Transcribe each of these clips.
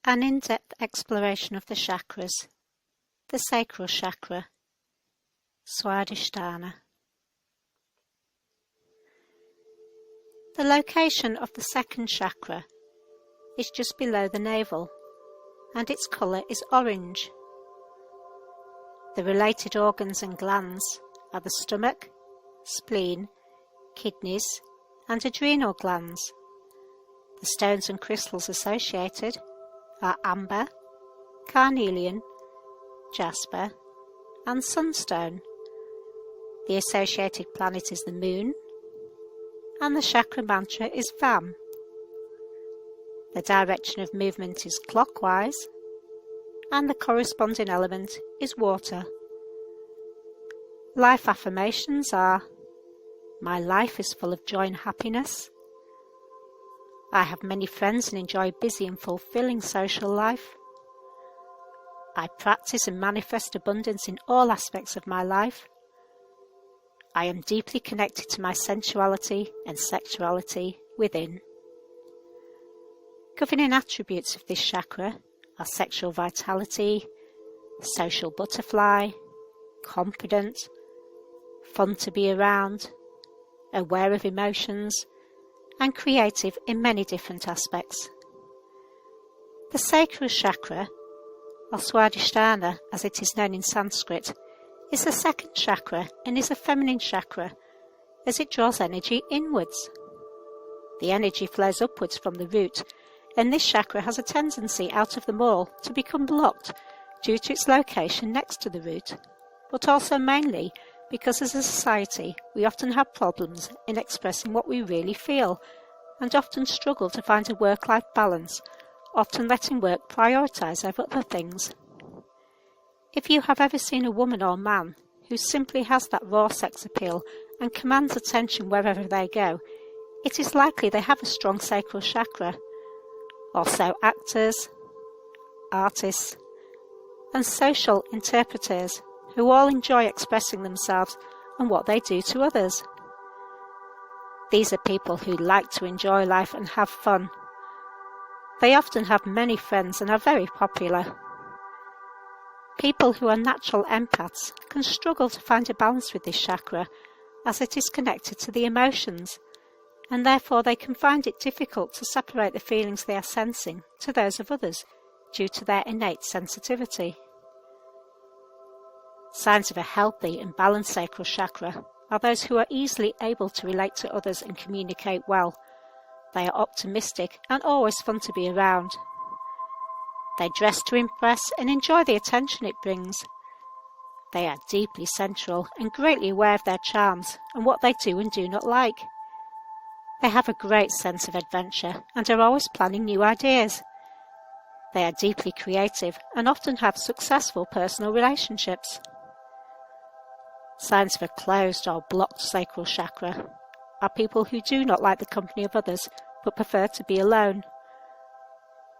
An in-depth exploration of the chakras. The Sacral Chakra. Svadhisthana. The location of the second chakra is just below the navel, and its colour is orange. The related organs and glands are the stomach, spleen, kidneys, and adrenal glands. The stones and crystals associated are amber, carnelian, jasper, and sunstone. The associated planet is the moon, and the chakra mantra is VAM. The direction of movement is clockwise, and the corresponding element is water. Life affirmations are: my life is full of joy and happiness. I have many friends and enjoy a busy and fulfilling social life. I practice and manifest abundance in all aspects of my life. I am deeply connected to my sensuality and sexuality within. Governing attributes of this chakra are sexual vitality, social butterfly, confident, fun to be around, aware of emotions, and creative in many different aspects. The Sacral Chakra, or Svadhisthana as it is known in Sanskrit, is the second chakra and is a feminine chakra as it draws energy inwards. The energy flows upwards from the root, and this chakra has a tendency out of them all to become blocked due to its location next to the root, but also mainly because as a society we often have problems in expressing what we really feel and often struggle to find a work-life balance, often letting work prioritise over other things. If you have ever seen a woman or man who simply has that raw sex appeal and commands attention wherever they go, it is likely they have a strong sacral chakra. Also actors, artists, and social interpreters who all enjoy expressing themselves and what they do to others. These are people who like to enjoy life and have fun. They often have many friends and are very popular. People who are natural empaths can struggle to find a balance with this chakra as it is connected to the emotions, and therefore they can find it difficult to separate the feelings they are sensing to those of others due to their innate sensitivity. Signs of a healthy and balanced sacral chakra are those who are easily able to relate to others and communicate well. They are optimistic and always fun to be around. They dress to impress and enjoy the attention it brings. They are deeply sensual and greatly aware of their charms and what they do and do not like. They have a great sense of adventure and are always planning new ideas. They are deeply creative and often have successful personal relationships. Signs of a closed or blocked sacral chakra are people who do not like the company of others but prefer to be alone.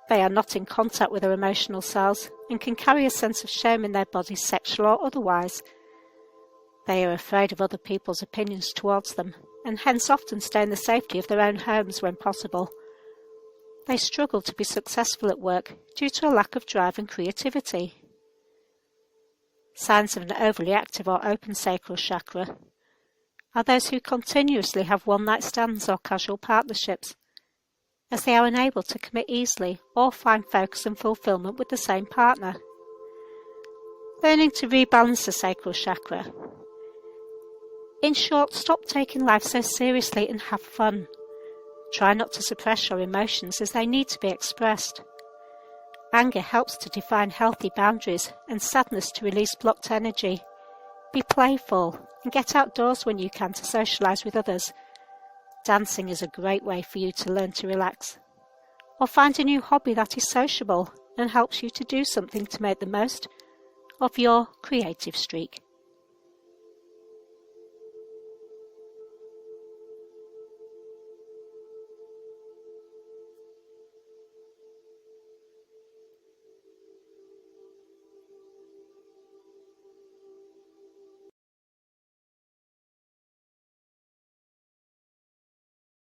They are not in contact with their emotional selves and can carry a sense of shame in their bodies, sexual or otherwise. They are afraid of other people's opinions towards them and hence often stay in the safety of their own homes when possible. They struggle to be successful at work due to a lack of drive and creativity. Signs of an overly active or open sacral chakra are those who continuously have one-night stands or casual partnerships, as they are unable to commit easily or find focus and fulfillment with the same partner. Learning to rebalance the sacral chakra. In short, stop taking life so seriously and have fun. Try not to suppress your emotions as they need to be expressed. Anger helps to define healthy boundaries and sadness to release blocked energy. Be playful and get outdoors when you can to socialise with others. Dancing is a great way for you to learn to relax. Or find a new hobby that is sociable and helps you to do something to make the most of your creative streak.